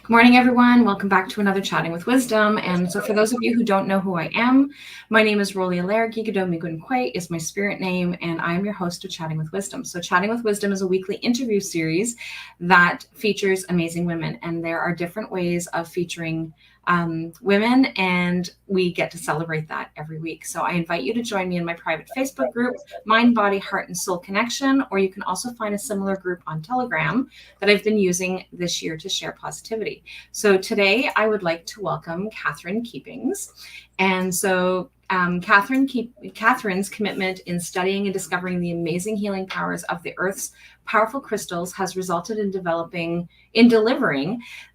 Good morning, everyone. Welcome back to another Chatting with Wisdom. And so, for those of you who don't know who I am, my name is Rollie Allaire. Gigado Migunquay is my spirit name, and I am your host of Chatting with Wisdom. So, Chatting with Wisdom is a weekly interview series that features amazing women, and there are different ways of featuring women, and we get to celebrate that every week. So, I invite you to join me in my private Facebook group, Mind, Body, Heart, and Soul Connection, or you can also find a similar group on Telegram that I've been using this year to share positivity. So today I would like to welcome Katherine Keepings. And so Katherine's commitment in studying and discovering the amazing healing powers of the Earth's powerful crystals has resulted in delivering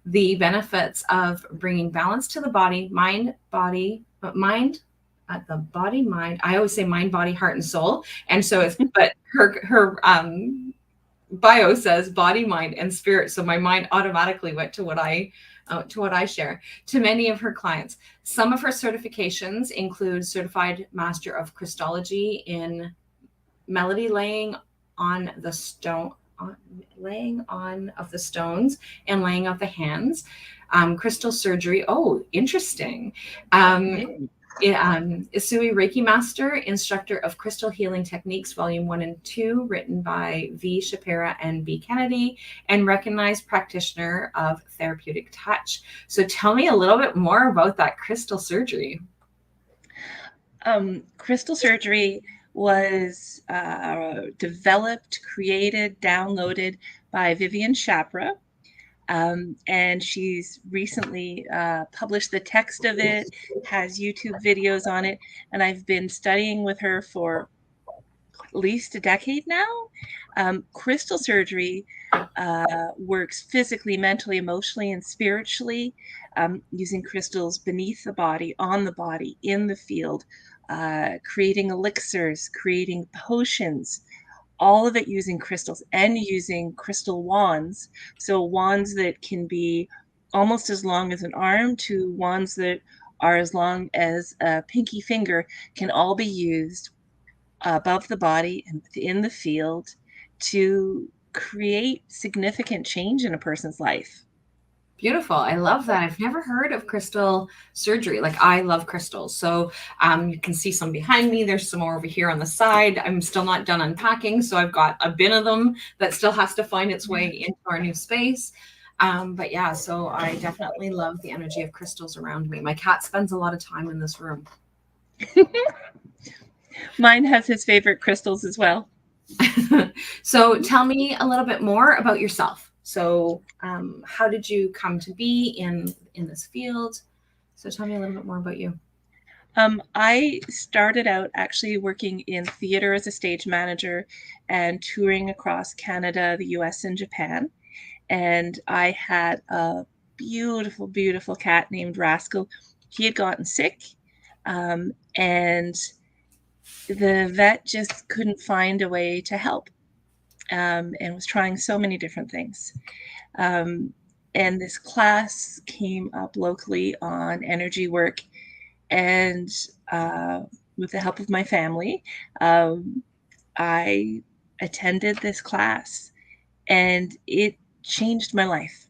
the benefits of bringing balance to the body, mind, at the body, mind. I always say mind, body, heart, and soul. And so it's, but her bio says body, mind, and spirit. So my mind automatically went to what I share to many of her clients. Some of her certifications include Certified Master of Crystology in Melody laying on the stone, laying on of the stones and laying of the hands. Crystal surgery. Oh, interesting. Usui Reiki Master, Instructor of Crystal Healing Techniques, Volume 1 and 2, written by V. Shapera and B. Kennedy, and recognized practitioner of therapeutic touch. So tell me a little bit more about that crystal surgery. Crystal surgery was developed, created, downloaded by Vivian Shapera. And she's recently published the text of it, has YouTube videos on it, and I've been studying with her for at least a decade now. Crystal surgery works physically, mentally, emotionally, and spiritually, using crystals beneath the body, on the body, in the field, creating elixirs, creating potions, all of it using crystals and using crystal wands. So wands that can be almost as long as an arm to wands that are as long as a pinky finger can all be used above the body and within the field to create significant change in a person's life. Beautiful. I love that. I've never heard of crystal surgery. Like, I love crystals. So you can see some behind me. There's some more over here on the side. I'm still not done unpacking. So I've got a bin of them that still has to find its way into our new space. But yeah, so I definitely love the energy of crystals around me. My cat spends a lot of time in this room. Mine has his favorite crystals as well. So tell me a little bit more about yourself. So how did you come to be in this field? So tell me a little bit more about you. I started out actually working in theater as a stage manager and touring across Canada, the US, and Japan. And I had a beautiful, beautiful cat named Rascal. He had gotten sick, and the vet just couldn't find a way to help, and was trying so many different things. Um, and this class came up locally on energy work, and with the help of my family, um, I attended this class, and it changed my life.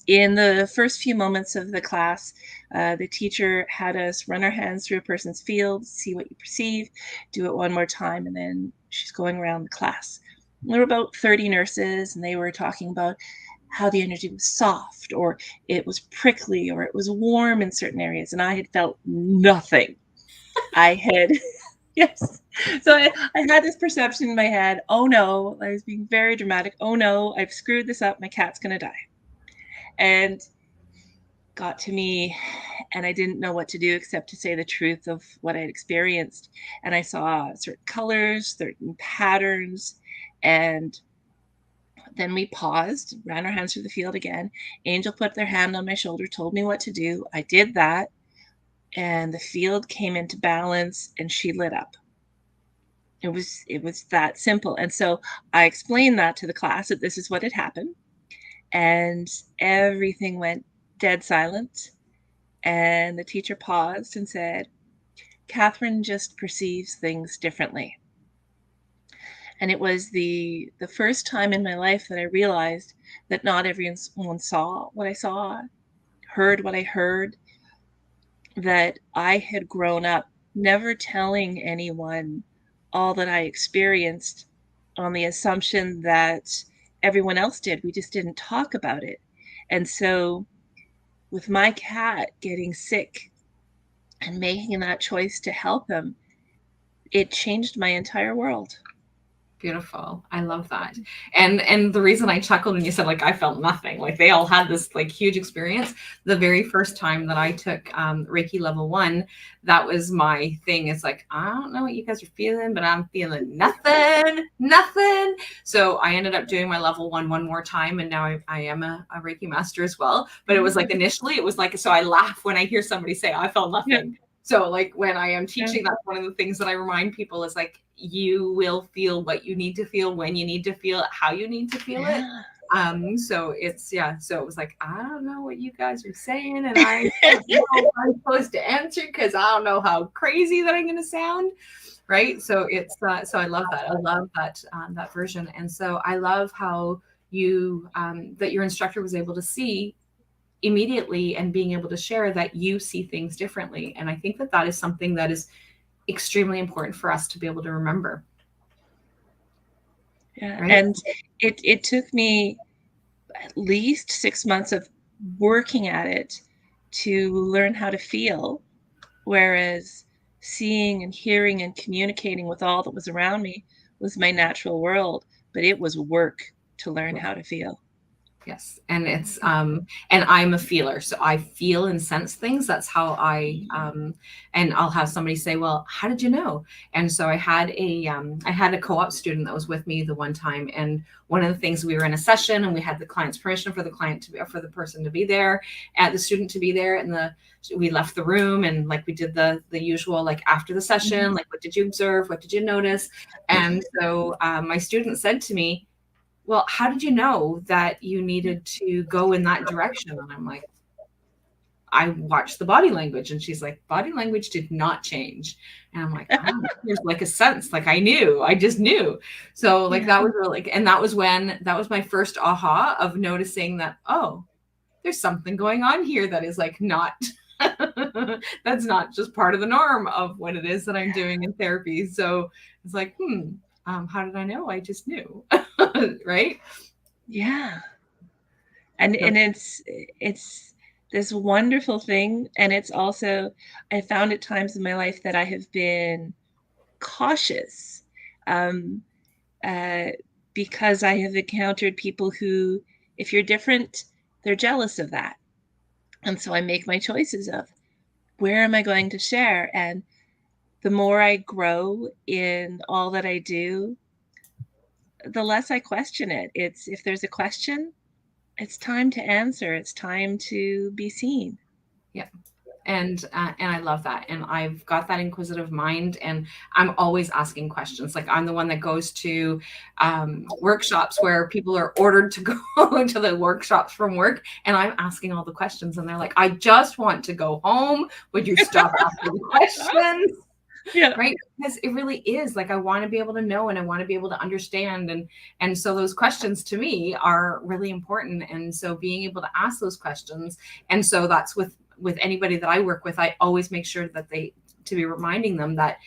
In the first few moments of the class, the teacher had us run our hands through a person's field, see what you perceive, do it one more time, and then she's going around the class. There were about 30 nurses, and they were talking about how the energy was soft, or it was prickly, or it was warm in certain areas, and I had felt nothing. I had, yes. So I had this perception in my head, oh no, I was being very dramatic. Oh no, I've screwed this up. My cat's going to die. And got to me, and I didn't know what to do except to say the truth of what I'd experienced. And I saw certain colors, certain patterns, and then we paused, ran our hands through the field again. Angel put their hand on my shoulder, told me what to do. I did that, and the field came into balance, and she lit up. It was that simple. And so I explained that to the class, that this is what had happened, and everything went dead silent. And the teacher paused and said, Katherine just perceives things differently. And it was the first time in my life that I realized that not everyone saw what I saw, heard what I heard, that I had grown up never telling anyone all that I experienced on the assumption that everyone else did. We just didn't talk about it. And so with my cat getting sick and making that choice to help him, it changed my entire world. Beautiful. I love that. And the reason I chuckled when you said like I felt nothing, like they all had this like huge experience. The very first time that I took Reiki level 1, that was my thing. It's like, I don't know what you guys are feeling, but I'm feeling nothing. So I ended up doing my level 1 one more time, and now I am a Reiki master as well. But it was like initially, it was like, so I laugh when I hear somebody say I felt nothing. Yeah. So like when I am teaching, that's one of the things that I remind people is like, you will feel what you need to feel, when you need to feel it, how you need to feel it. So it's, so it was like, I don't know what you guys are saying, and I don't know if I'm supposed to answer because I don't know how crazy that I'm going to sound. Right. So it's, so I love that. I love that, that version. And so I love how you, that your instructor was able to see immediately and being able to share that you see things differently. And I think that that is something that is extremely important for us to be able to remember. Yeah. Right? And it took me at least 6 months of working at it to learn how to feel, whereas seeing and hearing and communicating with all that was around me was my natural world, but it was work to learn how to feel. Yes. And it's, and I'm a feeler. So I feel and sense things. That's how and I'll have somebody say, well, how did you know? And so I had a co-op student that was with me the one time. And one of the things, we were in a session and we had the client's permission for the client to be, for the person to be there, and the student to be there. And we left the room, and like we did the usual, like after the session, like, what did you observe? What did you notice? And so my student said to me, well, how did you know that you needed to go in that direction? And I'm like, I watched the body language. And she's like, body language did not change. And I'm like, oh, there's like a sense, like I just knew. So like, that was really, and that was my first aha of noticing that, oh, there's something going on here that is like not, that's not just part of the norm of what it is that I'm doing in therapy. So it's like, how did I know? I just knew. Right? Yeah. And it's this wonderful thing. And it's also, I found at times in my life that I have been cautious, because I have encountered people who, if you're different, they're jealous of that. And so I make my choices of where am I going to share? And the more I grow in all that I do, the less I question it. It's, if there's a question, it's time to answer. It's time to be seen. Yeah. And I love that. And I've got that inquisitive mind, and I'm always asking questions. Like, I'm the one that goes to workshops where people are ordered to go to the workshops from work, and I'm asking all the questions, and they're like, I just want to go home. Would you stop asking questions? Yeah. Right. Because it really is like, I want to be able to know, and I want to be able to understand. And so those questions to me are really important. And so being able to ask those questions. And so that's with anybody that I work with, I always make sure that to be reminding them that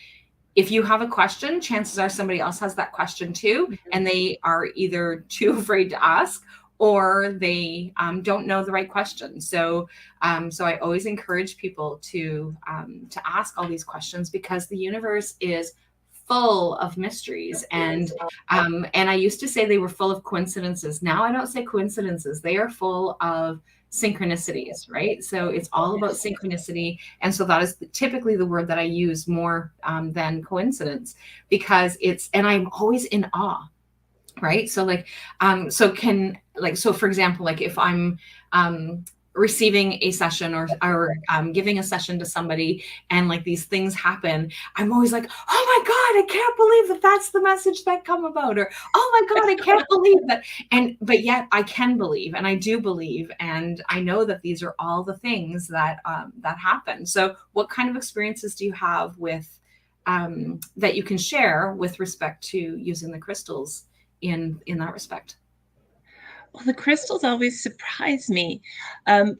if you have a question, chances are somebody else has that question too. And they are either too afraid to ask, or they don't know the right question. So I always encourage people to ask all these questions, because the universe is full of mysteries. And I used to say they were full of coincidences. Now I don't say coincidences. They are full of synchronicities, right? So it's all about synchronicity. And so that is typically the word that I use more than coincidence, because and I'm always in awe. Right. So like, so for example, like if I'm receiving a session or giving a session to somebody, and like these things happen, I'm always like, oh my God, I can't believe that that's the message that come about, or, oh my God, I can't believe that. But yet I can believe, and I do believe, and I know that these are all the things that happen. So what kind of experiences do you have with that you can share with respect to using the crystals in that respect? Well, the crystals always surprise me.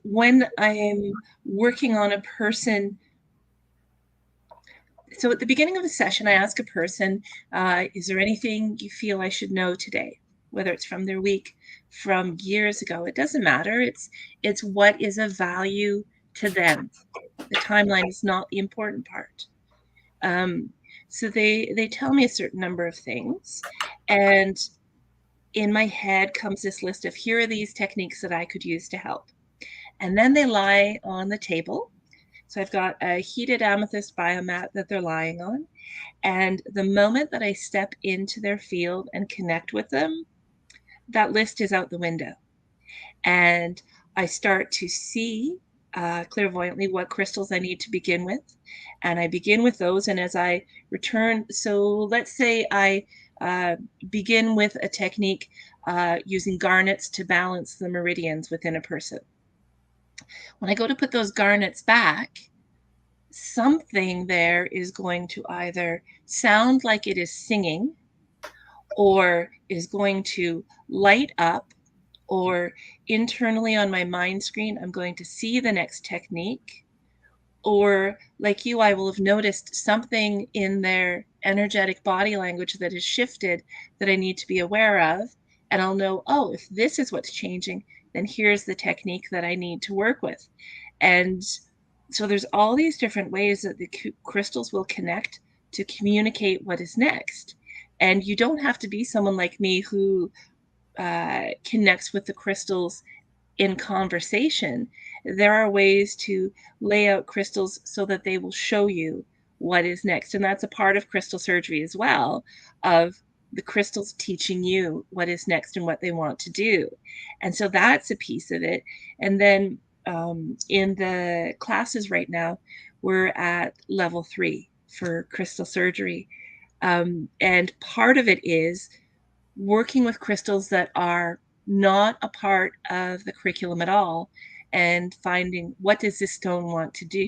When I am working on a person, so at the beginning of a session, I ask a person, is there anything you feel I should know today? Whether it's from their week, from years ago, it doesn't matter. It's what is of value to them. The timeline is not the important part. Um, so they tell me a certain number of things, and in my head comes this list of here are these techniques that I could use to help. And then they lie on the table. So I've got a heated amethyst biomat that they're lying on. And the moment that I step into their field and connect with them, that list is out the window. And I start to see clairvoyantly what crystals I need to begin with. And I begin with those. And as I return, so let's say I begin with a technique using garnets to balance the meridians within a person. When I go to put those garnets back, something there is going to either sound like it is singing or is going to light up, or internally on my mind screen, I'm going to see the next technique. Or like you, I will have noticed something in their energetic body language that has shifted that I need to be aware of. And I'll know, oh, if this is what's changing, then here's the technique that I need to work with. And so there's all these different ways that the crystals will connect to communicate what is next. And you don't have to be someone like me who connects with the crystals in conversation. There are ways to lay out crystals so that they will show you what is next. And that's a part of crystal surgery as well, of the crystals teaching you what is next and what they want to do. And so that's a piece of it. And then in the classes right now, we're at level 3 for crystal surgery. And part of it is working with crystals that are not a part of the curriculum at all, and finding, what does this stone want to do?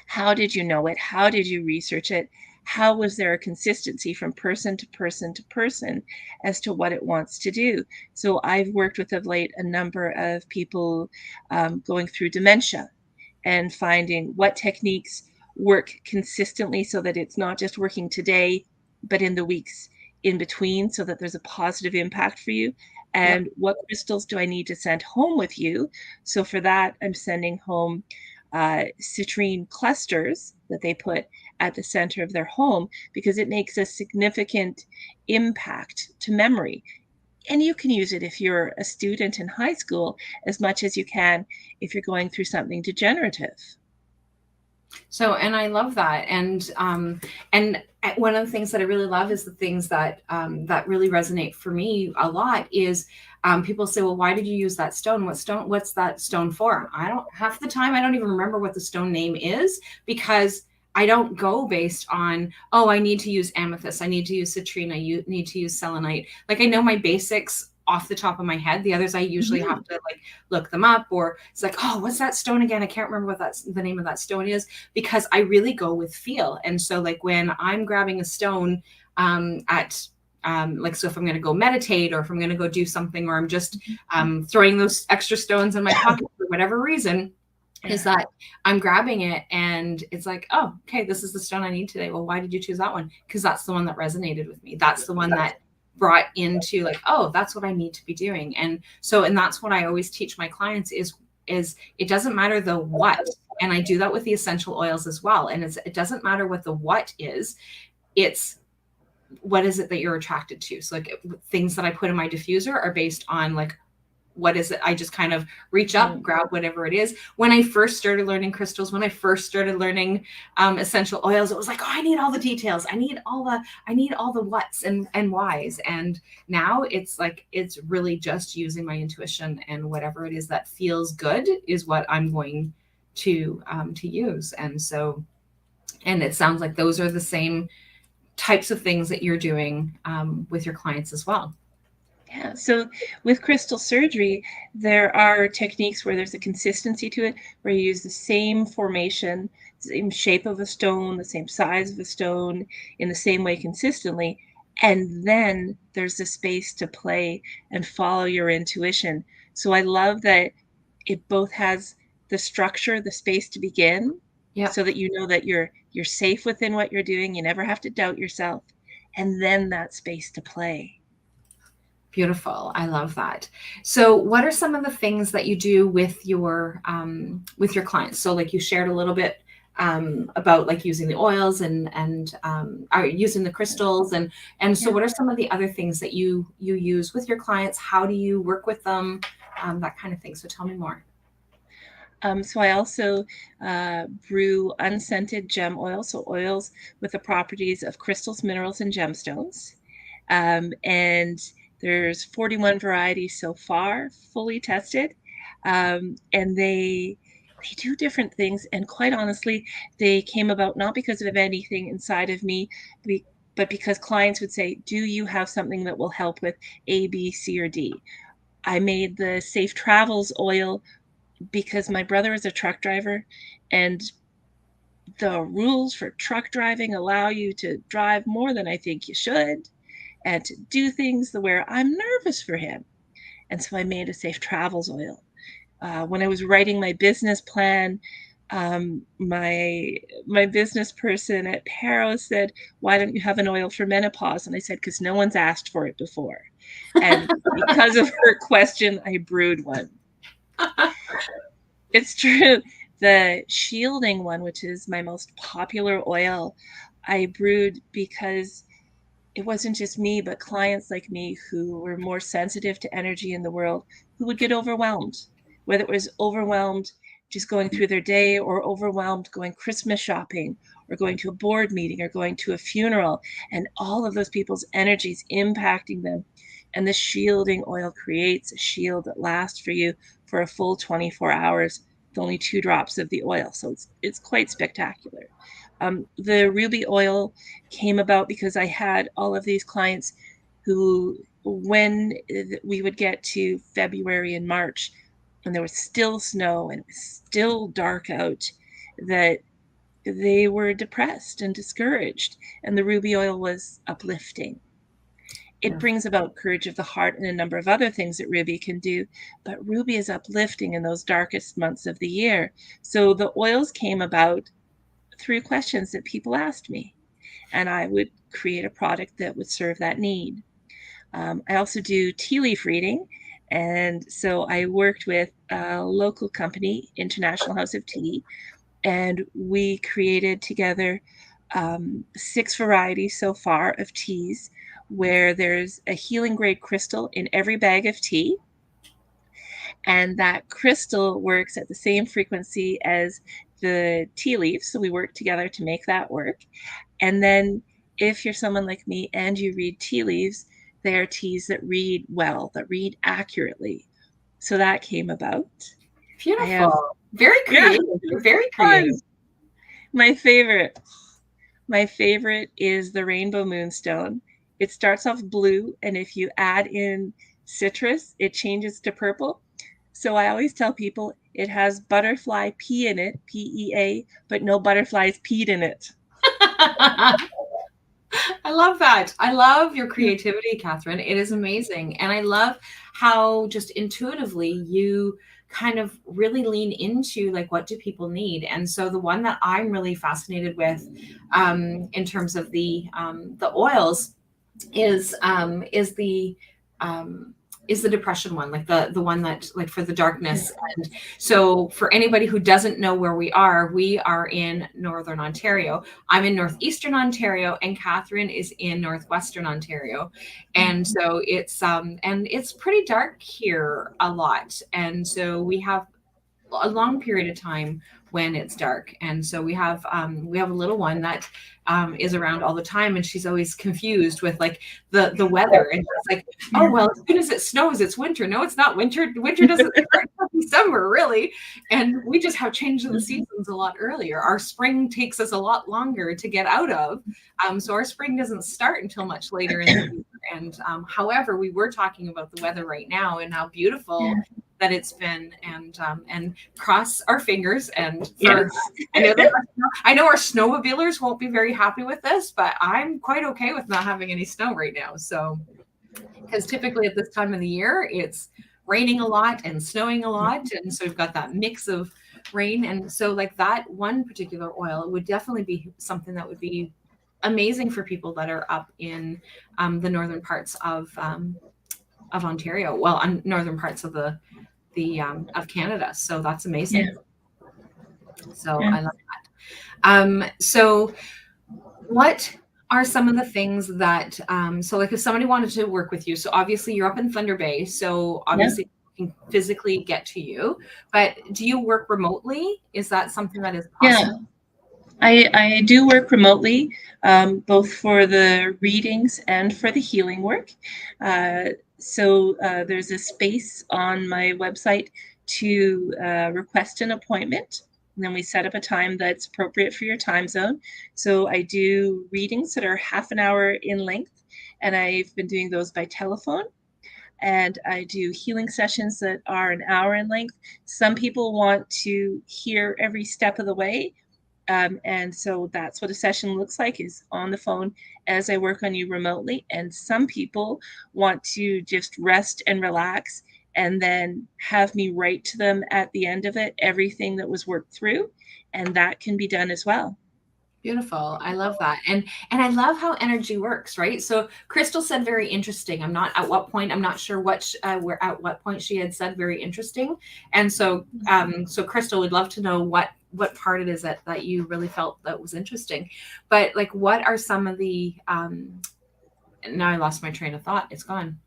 How did you know it? How did you research it? How was there a consistency from person to person to person as to what it wants to do? So I've worked with of late a number of people going through dementia and finding what techniques work consistently so that it's not just working today, but in the weeks in between, so that there's a positive impact for you. Yep. And what crystals do I need to send home with you? So for that, I'm sending home citrine clusters that they put at the center of their home, because it makes a significant impact to memory. And you can use it if you're a student in high school as much as you can if you're going through something degenerative. So, and I love that. And one of the things that I really love is the things that that really resonate for me a lot is people say, well, why did you use that stone? What's that stone for? I don't, half the time, I don't even remember what the stone name is, because I don't go based on, oh, I need to use amethyst, I need to use citrine, I need to use selenite. Like, I know my basics off the top of my head. The others I usually have to like look them up, or it's like, oh, what's that stone again? I can't remember what the name of that stone is, because I really go with feel. And so like when I'm grabbing a stone at like, so if I'm going to go meditate, or if I'm going to go do something, or I'm just throwing those extra stones in my pocket for whatever reason, is that I'm grabbing it and it's like, oh, okay, this is the stone I need today. Well, why did you choose that one? Because that's the one that resonated with me. That's the one that brought into like, oh, that's what I need to be doing. And so, and that's what I always teach my clients is it doesn't matter the what. And I do that with the essential oils as well. And it doesn't matter what the what is. It's what is it that you're attracted to? So like things that I put in my diffuser are based on like, what is it? I just kind of reach up, grab whatever it is. When I first started learning crystals, when I first started learning essential oils, it was like, oh, I need all the details. I need all the whats and whys. And now it's like, it's really just using my intuition, and whatever it is that feels good is what I'm going to use. And so, and it sounds like those are the same types of things that you're doing with your clients as well. Yeah, so with crystal surgery, there are techniques where there's a consistency to it, where you use the same formation same shape of a stone, the same size of a stone, in the same way consistently. And then there's the space to play and follow your intuition. So I love that it both has the structure, the space to begin, Yeah. so that you know that you're safe within what you're doing. You never have to doubt yourself. And then that space to play. Beautiful. I love that. So what are some of the things that you do with your clients? So like you shared a little bit about like using the oils and are using the crystals and so Yeah. what are some of the other things that you use with your clients? How do you work with them? That kind of thing. So tell me more. So I also brew unscented gem oil, so oils with the properties of crystals, minerals, and gemstones. And there's 41 varieties so far, fully tested. And they do different things. And quite honestly, they came about not because of anything inside of me, but because clients would say, do you have something that will help with A, B, C, or D? I made the Safe Travels oil because my brother is a truck driver, and the rules for truck driving allow you to drive more than I think you should and to do things the where I'm nervous for him. And so I made a Safe Travels oil. When I was writing my business plan, my business person at Paro said, "Why don't you have an oil for menopause?" And I said, "Because no one's asked for it before." And because of her question, I brewed one. It's true. The shielding one, which is my most popular oil, I brewed because it wasn't just me, but clients like me who were more sensitive to energy in the world who would get overwhelmed, whether it was overwhelmed just going through their day or overwhelmed going Christmas shopping or going to a board meeting or going to a funeral, and all of those people's energies impacting them. And the shielding oil creates a shield that lasts for you for a full 24 hours with only 2 drops of the oil. So it's quite spectacular. The ruby oil came about because I had all of these clients who, when we would get to February and March, and there was still snow and it was still dark out, that they were depressed and discouraged. And the ruby oil was uplifting. It Yeah. brings about courage of the heart and a number of other things that ruby can do, but ruby is uplifting in those darkest months of the year. So the oils came about through questions that people asked me, and I would create a product that would serve that need. I also do tea leaf reading, and so I worked with a local company, International House of Tea, and we created together 6 varieties so far of teas, where there's a healing grade crystal in every bag of tea. And that crystal works at the same frequency as the tea leaves. So we work together to make that work. And then if you're someone like me and you read tea leaves, they are teas that read well, that read accurately. So that came about. I have, Beautiful. Very yeah, creative. You're very fun. creative. My favorite. My favorite is the rainbow moonstone. It starts off blue, and if you add in citrus, it changes to purple. So I always tell people it has butterfly pea in it, PEA, but no butterflies peed in it. I love that. I love your creativity, Catherine. It is amazing. And I love how just intuitively you kind of really lean into like what do people need. And so the one that I'm really fascinated with in terms of the oils is um, is the depression one, like the one that like for the darkness. And so for anybody who doesn't know where we are in Northern Ontario. I'm in Northeastern Ontario, and Catherine is in Northwestern Ontario. And so it's pretty dark here a lot. And so we have a long period of time when it's dark, and so we have a little one that is around all the time, and she's always confused with like the weather, and she's like, oh well, as soon as it snows it's winter. No, it's not winter. Winter doesn't start until December, really. And we just have changed the seasons a lot earlier. Our spring takes us a lot longer to get out of, so our spring doesn't start until much later in the year. And however, we were talking about the weather right now and how beautiful that it's been, and cross our fingers. And Yes. I know our snowmobilers won't be very happy with this, but I'm quite okay with not having any snow right now. So, because typically at this time of the year, it's raining a lot and snowing a lot. And so we've got that mix of rain. And so like that one particular oil, it would definitely be something that would be amazing for people that are up in the northern parts of Ontario, well, on northern parts of the of Canada. So that's amazing. Yeah. So Yeah. I love that. So what are some of the things that so like if somebody wanted to work with you, so obviously you're up in Thunder Bay, so obviously you can physically get to you, but do you work remotely? Is that something that is possible? Yeah, I do work remotely, both for the readings and for the healing work. So there's a space on my website to request an appointment. And then we set up a time that's appropriate for your time zone. So I do readings that are half an hour in length, and I've been doing those by telephone. And I do healing sessions that are an hour in length. Some people want to hear every step of the way, and so that's what a session looks like, is on the phone as I work on you remotely. And some people want to just rest and relax and then have me write to them at the end of it everything that was worked through. And that can be done as well. Beautiful. I love that. And I love how energy works, right? So Crystal said very interesting. I'm not sure where at what point she had said very interesting. And so so Crystal would love to know what part it is that you really felt that was interesting. But like what are some of the now I lost my train of thought. It's gone.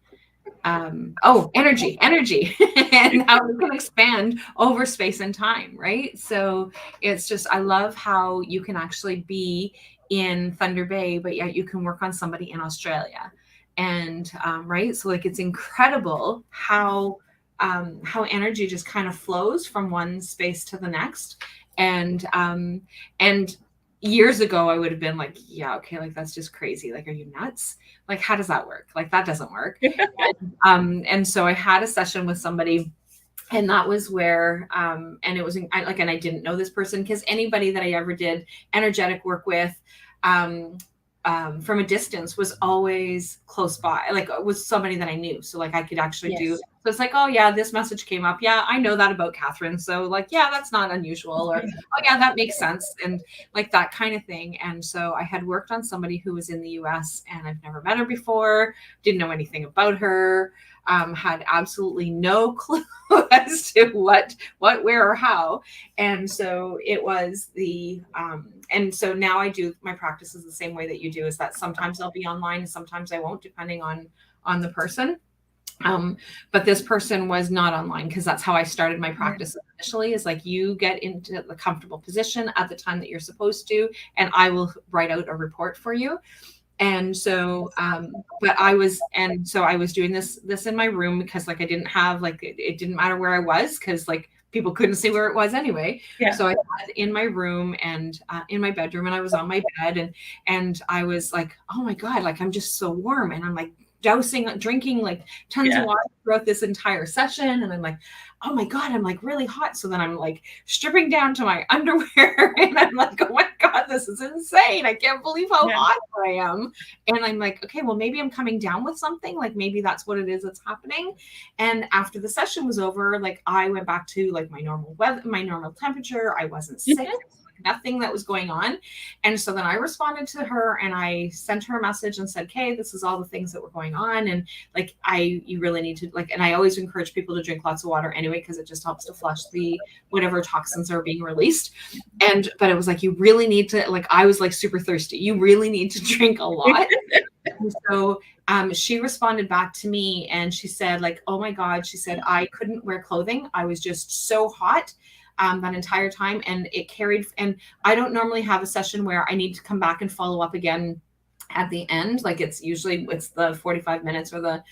Energy and how we can expand over space and time, right? So it's just, I love how you can actually be in Thunder Bay, but yet you can work on somebody in Australia. And right, so like it's incredible how energy just kind of flows from one space to the next. And years ago I would have been like, yeah, okay, like that's just crazy, like are you nuts, like how does that work, like that doesn't work. And so I had a session with somebody, and that was where and it was and I didn't know this person, because anybody that I ever did energetic work with from a distance was always close by, like it was somebody that I knew, so like I could actually do. So it's like, oh yeah, this message came up, yeah, I know that about Katherine, so like yeah, that's not unusual, or oh yeah, that makes sense, and like that kind of thing. And so I had worked on somebody who was in the US, and I've never met her before, didn't know anything about her, had absolutely no clue as to what, where, or how. And so it was and so now I do my practices the same way that you do, is that sometimes I'll be online and sometimes I won't, depending on the person. But this person was not online, because that's how I started my practice initially, is like you get into the comfortable position at the time that you're supposed to, and I will write out a report for you. And so I was doing this in my room, because like I didn't have, like it didn't matter where I was, because like people couldn't see where it was anyway. So I had it in my room and in my bedroom, and I was on my bed, and I was like, oh my God, like I'm just so warm, and I'm like drinking like tons of water throughout this entire session, and I'm like, oh my God, I'm like really hot. So then I'm like stripping down to my underwear, and I'm like, oh my God, this is insane, I can't believe how hot I am. And I'm like, okay, well maybe I'm coming down with something, like maybe that's what it is that's happening. And after the session was over, like I went back to like my normal weather, my normal temperature, I wasn't sick, nothing that was going on. And so then I responded to her, and I sent her a message and said, okay, this is all the things that were going on, and like you really need to, like, and I always encourage people to drink lots of water anyway, because it just helps to flush the whatever toxins are being released. But it was like, you really need to, like, I was like super thirsty, you really need to drink a lot. And so she responded back to me, and she said like, oh my God, she said, I couldn't wear clothing, I was just so hot that entire time, and it carried. And I don't normally have a session where I need to come back and follow up again at the end, like it's the 45 minutes or the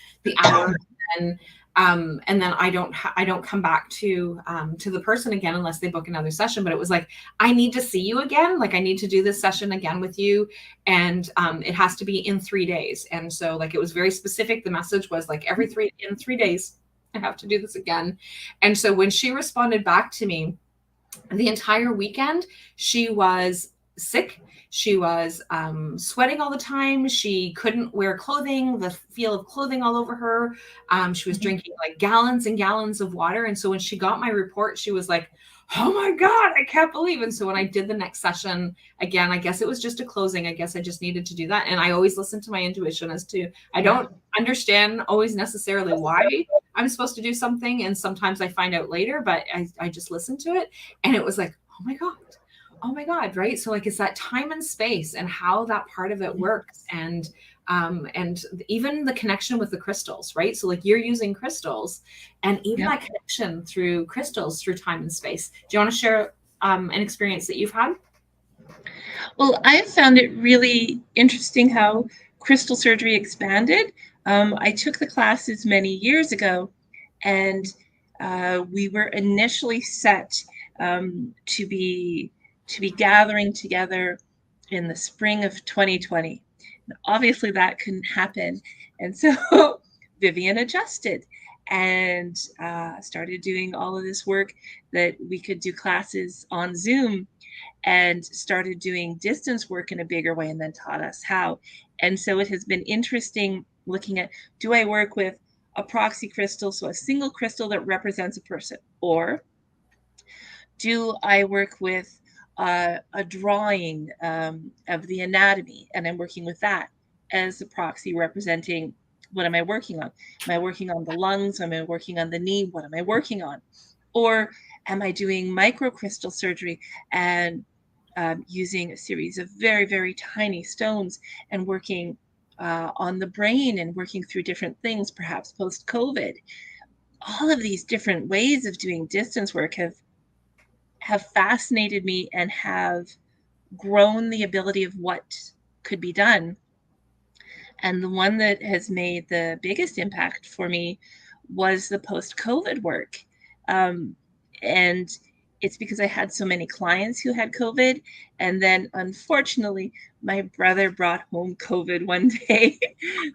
hour, and then I don't come back to the person again unless they book another session. But it was like, I need to see you again, like I need to do this session again with you, and it has to be in 3 days. And so like it was very specific, the message was like in 3 days I have to do this again. And so when she responded back to me, the entire weekend, she was sick. She was sweating all the time. She couldn't wear clothing, the feel of clothing all over her. She was drinking like gallons and gallons of water. And so when she got my report, she was like, oh my God, I can't believe. And so when I did the next session, again, I guess it was just a closing. I guess I just needed to do that. And I always listen to my intuition as to, I don't understand always necessarily why I'm supposed to do something. And sometimes I find out later, but I just listen to it. And it was like, oh my God. Oh my God, right? So like it's that time and space and how that part of it works. And even the connection with the crystals, right? So like you're using crystals and even that connection through crystals through time and space. Do you want to share an experience that you've had? Well, I have found it really interesting how crystal surgery expanded. I took the classes many years ago, and we were initially set to be gathering together in the spring of 2020. Obviously, that couldn't happen, and so Vivian adjusted and started doing all of this work that we could do classes on Zoom, and started doing distance work in a bigger way, and then taught us how. And so it has been interesting looking at, do I work with a proxy crystal, so a single crystal that represents a person, or do I work with a drawing of the anatomy, and I'm working with that as a proxy representing what am I working on? Am I working on the lungs? Am I working on the knee? What am I working on? Or am I doing microcrystal surgery and using a series of very, very tiny stones and working on the brain and working through different things, perhaps post-COVID? All of these different ways of doing distance work have fascinated me and have grown the ability of what could be done. And the one that has made the biggest impact for me was the post-COVID work. And it's because I had so many clients who had COVID. And then unfortunately, my brother brought home COVID one day.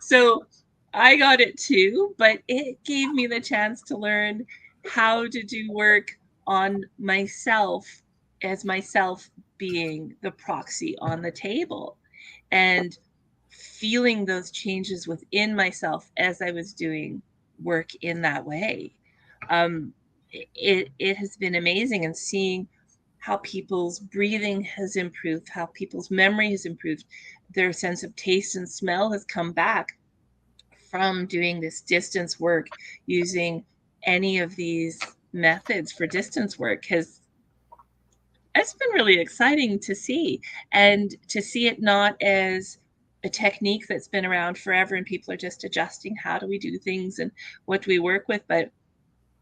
So I got it too, but it gave me the chance to learn how to do work on myself, as myself being the proxy on the table, and feeling those changes within myself as I was doing work in that way. It has been amazing, and seeing how people's breathing has improved, how people's memory has improved, their sense of taste and smell has come back from doing this distance work, using any of these methods for distance work. It's been really exciting to see, and to see it not as a technique that's been around forever and people are just adjusting how do we do things and what do we work with, but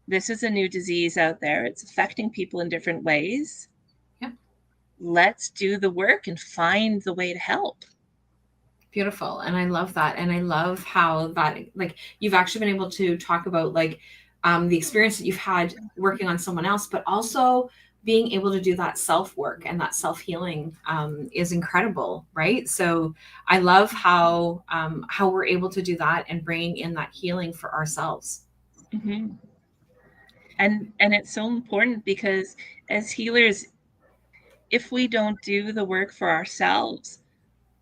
this is a new disease out there. It's affecting people in different ways. Yeah. Let's do the work and find the way to help. Beautiful. And I love that. And I love how that, like, you've actually been able to talk about like the experience that you've had working on someone else, but also being able to do that self-work and that self-healing is incredible, right? So I love how we're able to do that and bring in that healing for ourselves. Mm-hmm. And it's so important, because as healers, if we don't do the work for ourselves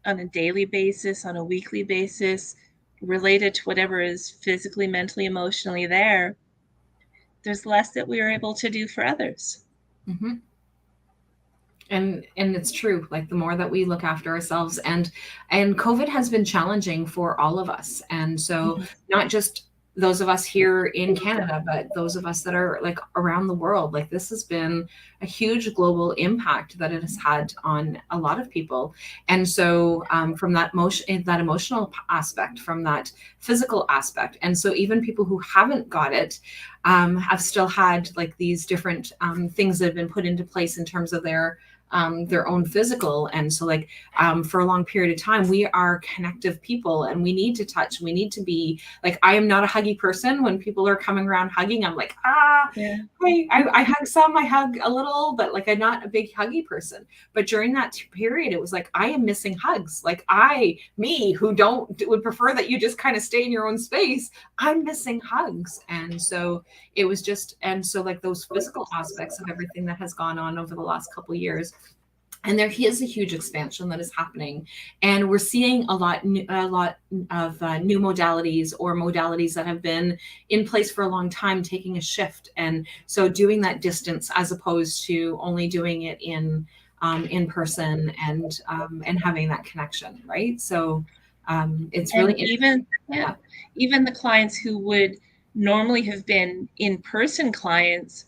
on a daily basis, on a weekly basis, related to whatever is physically, mentally, emotionally there's less that we are able to do for others. Mm-hmm. And it's true, like the more that we look after ourselves, and COVID has been challenging for all of us. And so not just those of us here in Canada, but those of us that are like around the world, like this has been a huge global impact that it has had on a lot of people. And so from that emotional aspect, from that physical aspect. And so even people who haven't got it have still had like these different things that have been put into place in terms of their their own physical. And so like for a long period of time, we are connective people, and we need to touch. We need to be like, I am not a huggy person. When people are coming around hugging, I'm like, Yeah. I hug some, I hug a little, but like I'm not a big huggy person. But during that period, it was like, I am missing hugs. Like me who would prefer that you just kind of stay in your own space, I'm missing hugs. And so it was just, and so like those physical aspects of everything that has gone on over the last couple of years. And there is a huge expansion that is happening, and we're seeing a lot of new modalities, or modalities that have been in place for a long time, taking a shift. And so doing that distance as opposed to only doing it in person, and having that connection, right? So it's really interesting. Even the clients who would normally have been in-person clients,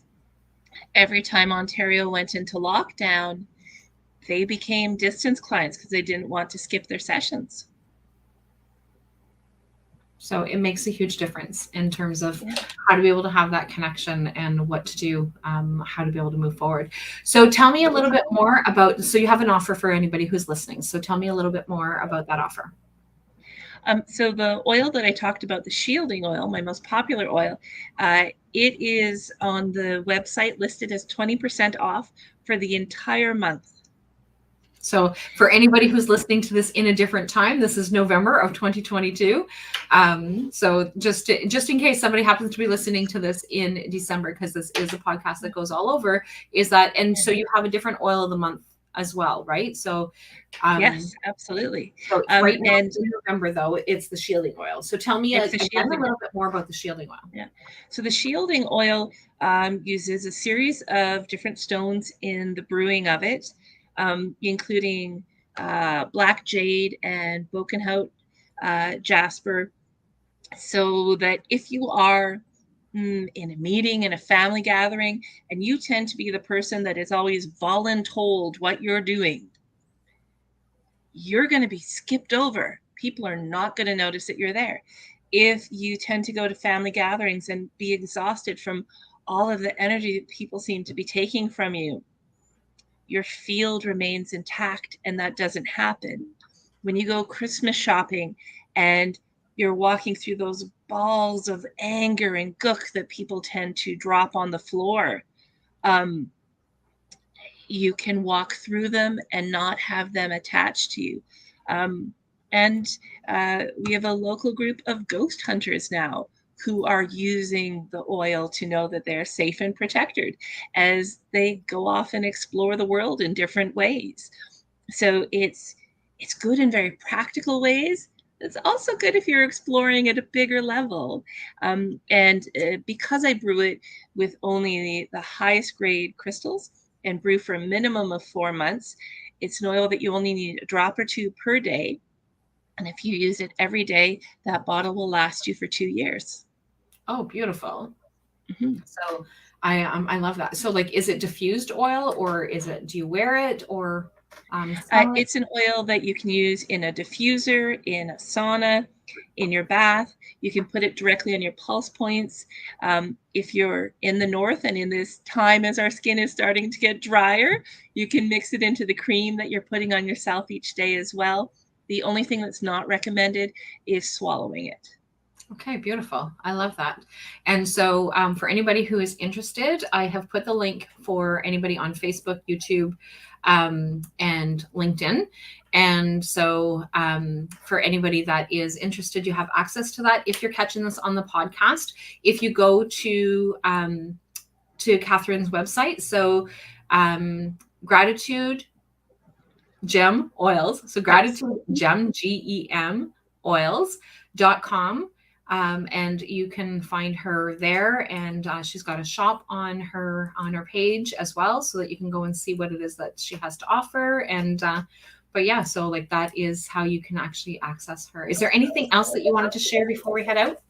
every time Ontario went into lockdown, they became distance clients because they didn't want to skip their sessions. So it makes a huge difference in terms of how to be able to have that connection and what to do, how to be able to move forward. So tell me a little bit more about, so you have an offer for anybody who's listening. So tell me a little bit more about that offer. So the oil that I talked about, the shielding oil, my most popular oil, it is on the website listed as 20% off for the entire month. So for anybody who's listening to this in a different time, this is November of 2022. So just in case somebody happens to be listening to this in December, because this is a podcast that goes all over, is that, and so you have a different oil of the month as well, right? So yes, absolutely. So right now in November, though, it's the shielding oil. So tell me again a little bit more about the shielding oil. Yeah. So the shielding oil uses a series of different stones in the brewing of it, including black jade and Bokenhout jasper, so that if you are in a meeting, in a family gathering, and you tend to be the person that is always voluntold what you're doing, you're going to be skipped over. People are not going to notice that you're there. If you tend to go to family gatherings and be exhausted from all of the energy that people seem to be taking from you, your field remains intact, and that doesn't happen. When you go Christmas shopping and you're walking through those balls of anger and gook that people tend to drop on the floor, you can walk through them and not have them attached to you. And we have a local group of ghost hunters now who are using the oil to know that they're safe and protected as they go off and explore the world in different ways. So it's good in very practical ways. It's also good if you're exploring at a bigger level. Because I brew it with only the highest grade crystals and brew for a minimum of 4 months, it's an oil that you only need a drop or two per day. And if you use it every day, that bottle will last you for 2 years. Oh, beautiful. Mm-hmm. So I love that. So like, is it diffused oil, or do you wear it, or it's an oil that you can use in a diffuser, in a sauna, in your bath. You can put it directly on your pulse points. If you're in the north and in this time as our skin is starting to get drier, you can mix it into the cream that you're putting on yourself each day as well. The only thing that's not recommended is swallowing it. Okay, beautiful. I love that. And so for anybody who is interested, I have put the link for anybody on Facebook, YouTube, and LinkedIn. And so for anybody that is interested, you have access to that. If you're catching this on the podcast, if you go to Katherine's website, so Gratitude Gem Oils, so Gratitude Gem, GEM oils.com. And you can find her there, and she's got a shop on her page as well, so that you can go and see what it is that she has to offer. And but yeah, so like that is how you can actually access her. Is there anything else that you wanted to share before we head out?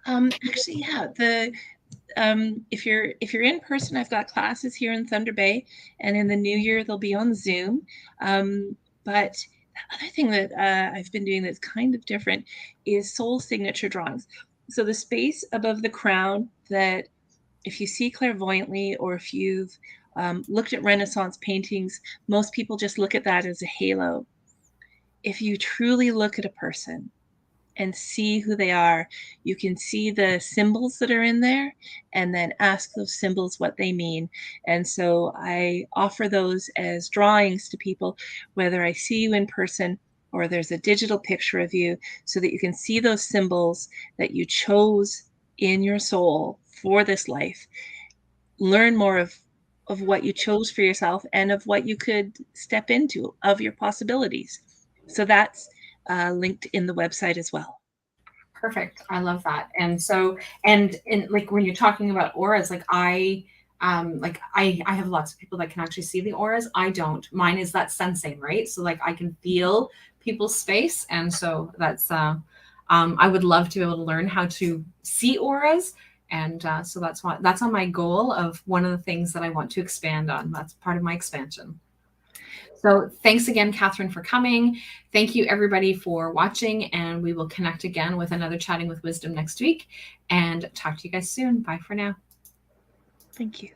Actually, yeah. If you're in person, I've got classes here in Thunder Bay, and in the new year they'll be on Zoom. But the other thing that I've been doing that's kind of different is soul signature drawings. So the space above the crown that, if you see clairvoyantly, or if you've looked at Renaissance paintings, most people just look at that as a halo. If you truly look at a person and see who they are, you can see the symbols that are in there and then ask those symbols what they mean. And so I offer those as drawings to people, whether I see you in person or there's a digital picture of you, so that you can see those symbols that you chose in your soul for this life. Learn more of what you chose for yourself and of what you could step into, of your possibilities. So that's linked in the website as well. Perfect. I love that. And so, and like when you're talking about auras, I have lots of people that can actually see the auras. I don't. Mine is that sensing, right? So like I can feel people's space. And so that's, I would love to be able to learn how to see auras. And so that's on my goal of one of the things that I want to expand on. That's part of my expansion. So thanks again, Katherine, for coming. Thank you, everybody, for watching, and we will connect again with another Chatting with Wisdom next week, and talk to you guys soon. Bye for now. Thank you.